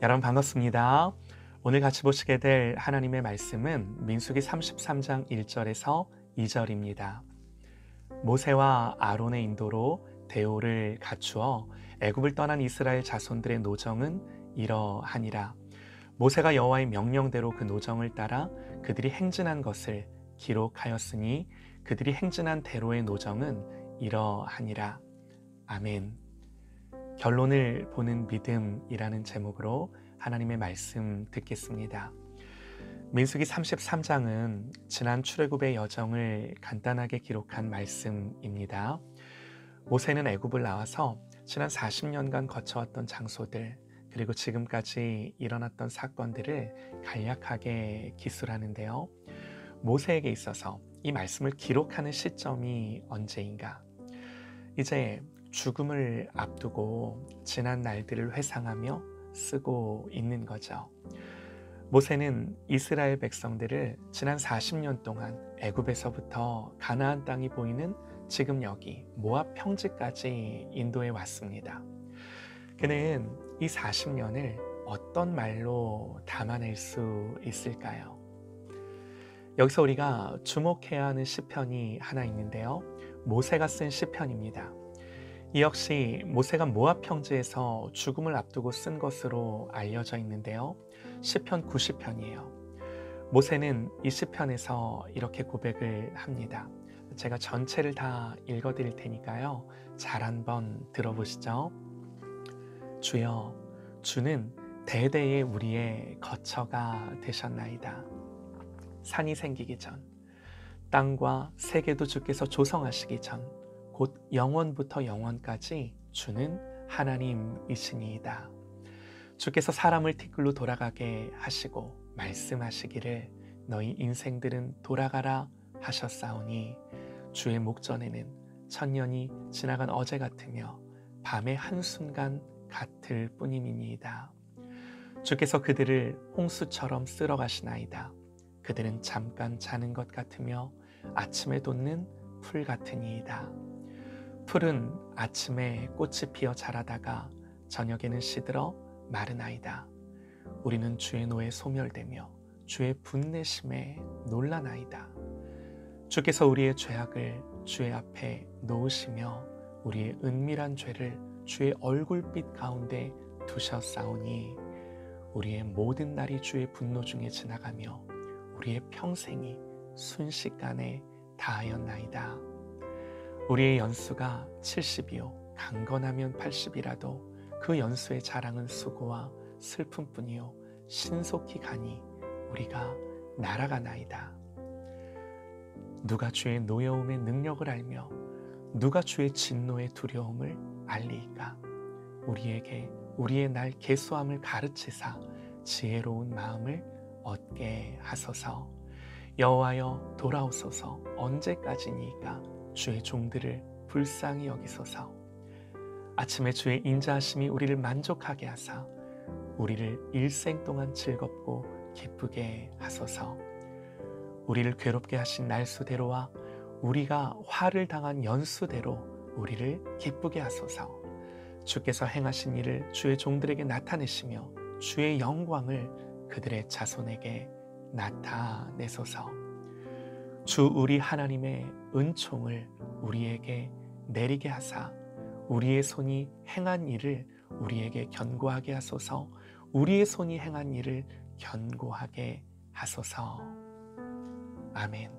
여러분 반갑습니다. 오늘 같이 보시게 될 하나님의 말씀은 민수기 33장 1절에서 2절입니다. 모세와 아론의 인도로 대오를 갖추어 애굽을 떠난 이스라엘 자손들의 노정은 이러하니라. 모세가 여호와의 명령대로 그 노정을 따라 그들이 행진한 것을 기록하였으니 그들이 행진한 대로의 노정은 이러하니라. 아멘. 결론을 보는 믿음이라는 제목으로 하나님의 말씀 듣겠습니다. 민수기 33장은 지난 출애굽의 여정을 간단하게 기록한 말씀입니다. 모세는 애굽을 나와서 지난 40년간 거쳐왔던 장소들 그리고 지금까지 일어났던 사건들을 간략하게 기술하는데요. 모세에게 있어서 이 말씀을 기록하는 시점이 언제인가? 이제 죽음을 앞두고 지난 날들을 회상하며 쓰고 있는 거죠. 모세는 이스라엘 백성들을 지난 40년 동안 애굽에서부터 가나안 땅이 보이는 지금 여기 모압 평지까지 인도해 왔습니다. 그는 이 40년을 어떤 말로 담아낼 수 있을까요? 여기서 우리가 주목해야 하는 시편이 하나 있는데요. 모세가 쓴 시편입니다. 이 역시 모세가 모압 평지에서 죽음을 앞두고 쓴 것으로 알려져 있는데요. 시편 90편이에요. 모세는 이 시편에서 이렇게 고백을 합니다. 제가 전체를 다 읽어드릴 테니까요. 잘 한번 들어보시죠. 주여, 주는 대대의 우리의 거처가 되셨나이다. 산이 생기기 전, 땅과 세계도 주께서 조성하시기 전, 곧 영원부터 영원까지 주는 하나님이시니이다. 주께서 사람을 티끌로 돌아가게 하시고 말씀하시기를 너희 인생들은 돌아가라 하셨사오니 주의 목전에는 천년이 지나간 어제 같으며 밤의 한순간 같을 뿐이니이다. 주께서 그들을 홍수처럼 쓸어 가시나이다. 그들은 잠깐 자는 것 같으며 아침에 돋는 풀 같으니이다. 풀은 아침에 꽃이 피어 자라다가 저녁에는 시들어 마르나이다. 우리는 주의 노에 소멸되며 주의 분내심에 놀라나이다. 주께서 우리의 죄악을 주의 앞에 놓으시며 우리의 은밀한 죄를 주의 얼굴빛 가운데 두셨사오니 우리의 모든 날이 주의 분노 중에 지나가며 우리의 평생이 순식간에 다하였나이다. 우리의 연수가 70이요 강건하면 80이라도 그 연수의 자랑은 수고와 슬픔뿐이요 신속히 가니 우리가 날아가나이다. 누가 주의 노여움의 능력을 알며 누가 주의 진노의 두려움을 알리이까? 우리에게 우리의 날 계수함을 가르치사 지혜로운 마음을 얻게 하소서. 여호와여 돌아오소서. 언제까지니까? 주의 종들을 불쌍히 여기소서. 아침에 주의 인자하심이 우리를 만족하게 하사 우리를 일생 동안 즐겁고 기쁘게 하소서. 우리를 괴롭게 하신 날수대로와 우리가 화를 당한 연수대로 우리를 기쁘게 하소서. 주께서 행하신 일을 주의 종들에게 나타내시며 주의 영광을 그들의 자손에게 나타내소서. 주 우리 하나님의 은총을 우리에게 내리게 하사 우리의 손이 행한 일을 우리에게 견고하게 하소서. 우리의 손이 행한 일을 견고하게 하소서. 아멘.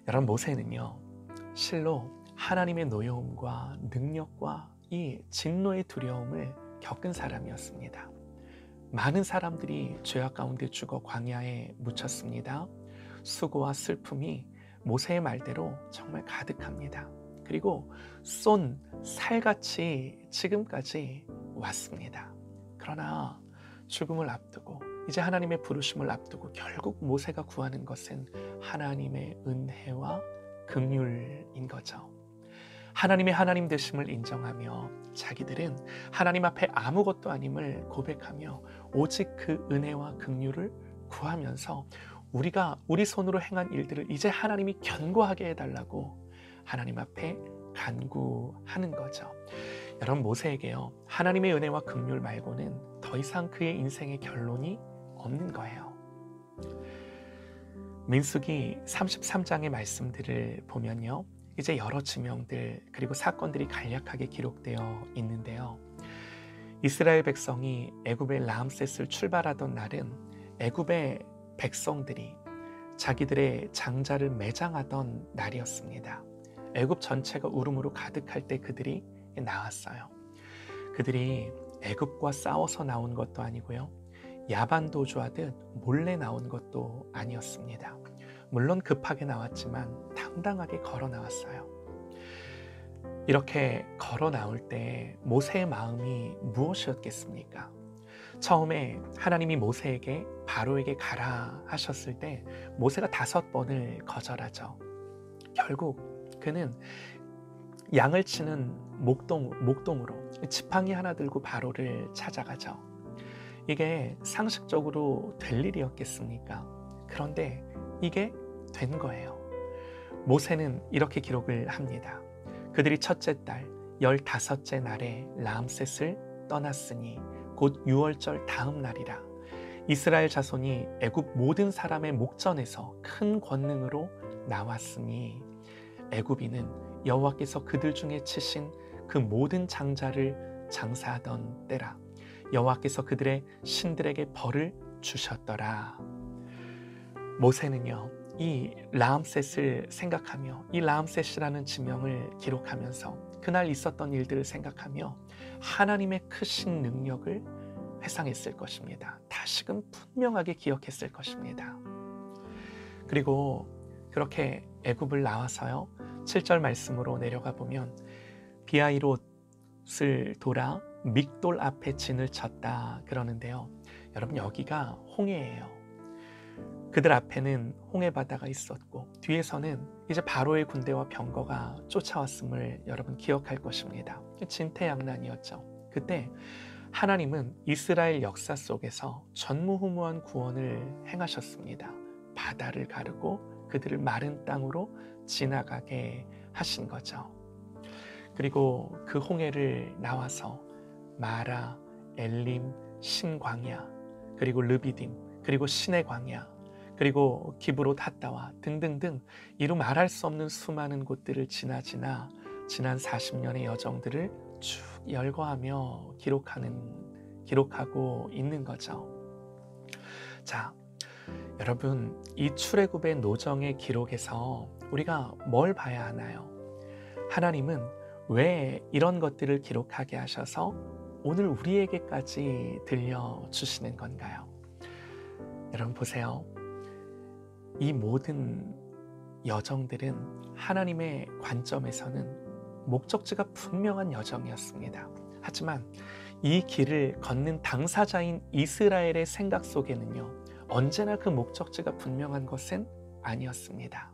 여러분, 모세는요 실로 하나님의 노여움과 능력과 이 진노의 두려움을 겪은 사람이었습니다. 많은 사람들이 죄악 가운데 죽어 광야에 묻혔습니다. 수고와 슬픔이 모세의 말대로 정말 가득합니다. 그리고 쏜 살같이 지금까지 왔습니다. 그러나 죽음을 앞두고 이제 하나님의 부르심을 앞두고 결국 모세가 구하는 것은 하나님의 은혜와 긍휼인 거죠. 하나님의 하나님 되심을 인정하며 자기들은 하나님 앞에 아무것도 아님을 고백하며 오직 그 은혜와 긍휼을 구하면서 우리가 우리 손으로 행한 일들을 이제 하나님이 견고하게 해달라고 하나님 앞에 간구하는 거죠. 여러분, 모세에게요, 하나님의 은혜와 긍휼 말고는 더 이상 그의 인생의 결론이 없는 거예요. 민수기 33장의 말씀들을 보면요, 이제 여러 지명들 그리고 사건들이 간략하게 기록되어 있는데요. 이스라엘 백성이 애굽의 라암셋을 출발하던 날은 애굽의 백성들이 자기들의 장자를 매장하던 날이었습니다. 애굽 전체가 울음으로 가득할 때 그들이 나왔어요. 그들이 애굽과 싸워서 나온 것도 아니고요, 야반 도주하듯 몰래 나온 것도 아니었습니다. 물론 급하게 나왔지만 당당하게 걸어 나왔어요. 이렇게 걸어 나올 때 모세의 마음이 무엇이었겠습니까? 처음에 하나님이 모세에게 바로에게 가라 하셨을 때 모세가 5번을 거절하죠. 결국 그는 양을 치는 목동으로 지팡이 하나 들고 바로를 찾아가죠. 이게 상식적으로 될 일이었겠습니까? 그런데 이게 된 거예요. 모세는 이렇게 기록을 합니다. 그들이 첫째 달 15째 날에 라암셋을 떠났으니 곧 유월절 다음 날이라. 이스라엘 자손이 애굽 모든 사람의 목전에서 큰 권능으로 나왔으니 애굽인은 여호와께서 그들 중에 치신 그 모든 장자를 장사하던 때라. 여호와께서 그들의 신들에게 벌을 주셨더라. 모세는요, 이 라암셋을 생각하며 이 라암셋이라는 지명을 기록하면서 그날 있었던 일들을 생각하며 하나님의 크신 능력을 회상했을 것입니다. 다시금 분명하게 기억했을 것입니다. 그리고 그렇게 애굽을 나와서요, 7절 말씀으로 내려가 보면 비아이롯을 돌아 믹돌 앞에 진을 쳤다 그러는데요. 여러분, 여기가 홍해예요. 그들 앞에는 홍해 바다가 있었고 뒤에서는 이제 바로의 군대와 병거가 쫓아왔음을 여러분 기억할 것입니다. 진퇴양난이었죠. 그때 하나님은 이스라엘 역사 속에서 전무후무한 구원을 행하셨습니다. 바다를 가르고 그들을 마른 땅으로 지나가게 하신 거죠. 그리고 그 홍해를 나와서 마라, 엘림, 신광야, 그리고 르비딤, 그리고 신의 광야, 그리고 기브롯 핫다와 등등등 이루 말할 수 없는 수많은 곳들을 지난 40년의 여정들을 쭉 열거하며 기록하고 있는 거죠. 자, 여러분, 이 출애굽의 노정의 기록에서 우리가 뭘 봐야 하나요? 하나님은 왜 이런 것들을 기록하게 하셔서 오늘 우리에게까지 들려주시는 건가요? 여러분 보세요. 이 모든 여정들은 하나님의 관점에서는 목적지가 분명한 여정이었습니다. 하지만 이 길을 걷는 당사자인 이스라엘의 생각 속에는요, 언제나 그 목적지가 분명한 것은 아니었습니다.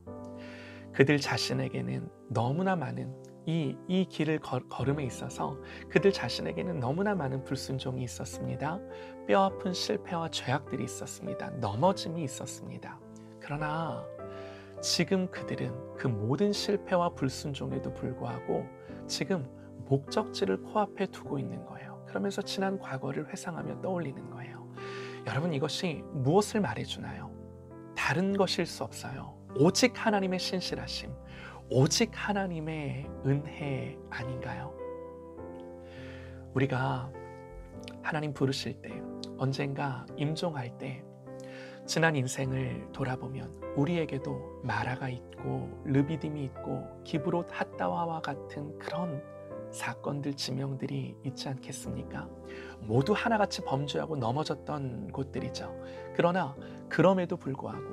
그들 자신에게는 너무나 많은 이 길을 걸음에 있어서 그들 자신에게는 너무나 많은 불순종이 있었습니다. 뼈아픈 실패와 죄악들이 있었습니다. 넘어짐이 있었습니다. 그러나 지금 그들은 그 모든 실패와 불순종에도 불구하고 지금 목적지를 코앞에 두고 있는 거예요. 그러면서 지난 과거를 회상하며 떠올리는 거예요. 여러분, 이것이 무엇을 말해주나요? 다른 것일 수 없어요. 오직 하나님의 신실하심, 오직 하나님의 은혜 아닌가요? 우리가 하나님 부르실 때, 언젠가 임종할 때 지난 인생을 돌아보면 우리에게도 마라가 있고 르비딤이 있고 기브롯 핫다와와 같은 그런 사건들, 지명들이 있지 않겠습니까? 모두 하나같이 범죄하고 넘어졌던 곳들이죠. 그러나 그럼에도 불구하고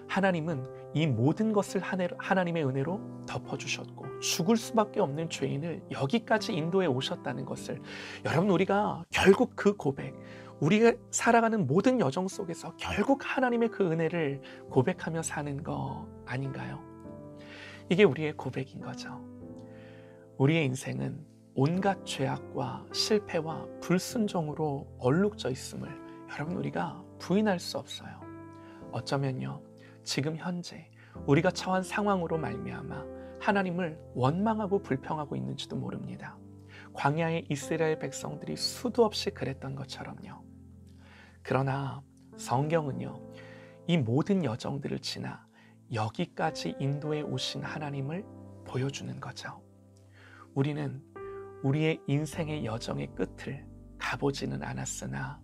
하나님은 이 모든 것을 하나님의 은혜로 덮어주셨고 죽을 수밖에 없는 죄인을 여기까지 인도해 오셨다는 것을, 여러분, 우리가 결국 그 고백, 우리가 살아가는 모든 여정 속에서 결국 하나님의 그 은혜를 고백하며 사는 거 아닌가요? 이게 우리의 고백인 거죠. 우리의 인생은 온갖 죄악과 실패와 불순종으로 얼룩져 있음을 여러분, 우리가 부인할 수 없어요. 어쩌면요, 지금 현재 우리가 처한 상황으로 말미암아 하나님을 원망하고 불평하고 있는지도 모릅니다. 광야의 이스라엘 백성들이 수도 없이 그랬던 것처럼요. 그러나 성경은요, 이 모든 여정들을 지나 여기까지 인도해 오신 하나님을 보여주는 거죠. 우리는 우리의 인생의 여정의 끝을 가보지는 않았으나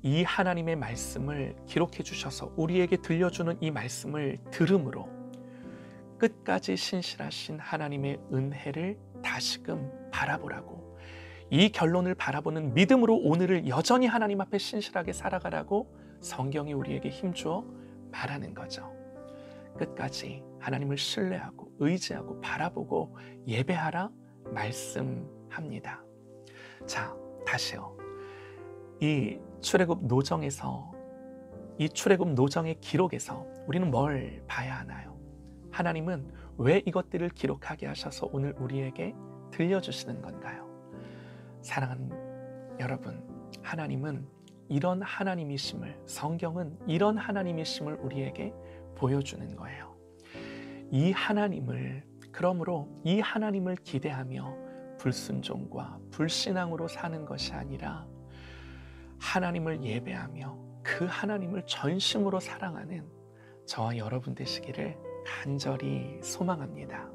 이 하나님의 말씀을 기록해 주셔서 우리에게 들려주는 이 말씀을 들음으로 끝까지 신실하신 하나님의 은혜를 다시금 바라보라고, 이 결론을 바라보는 믿음으로 오늘을 여전히 하나님 앞에 신실하게 살아가라고 성경이 우리에게 힘주어 말하는 거죠. 끝까지 하나님을 신뢰하고 의지하고 바라보고 예배하라 말씀합니다. 자, 다시요. 이 출애굽 노정에서, 이 출애굽 노정의 기록에서 우리는 뭘 봐야 하나요? 하나님은 왜 이것들을 기록하게 하셔서 오늘 우리에게 들려주시는 건가요? 사랑하는 여러분, 하나님은 이런 하나님이심을, 성경은 이런 하나님이심을 우리에게 보여주는 거예요. 이 하나님을, 그러므로 이 하나님을 기대하며 불순종과 불신앙으로 사는 것이 아니라 하나님을 예배하며 그 하나님을 전심으로 사랑하는 저와 여러분 되시기를 간절히 소망합니다.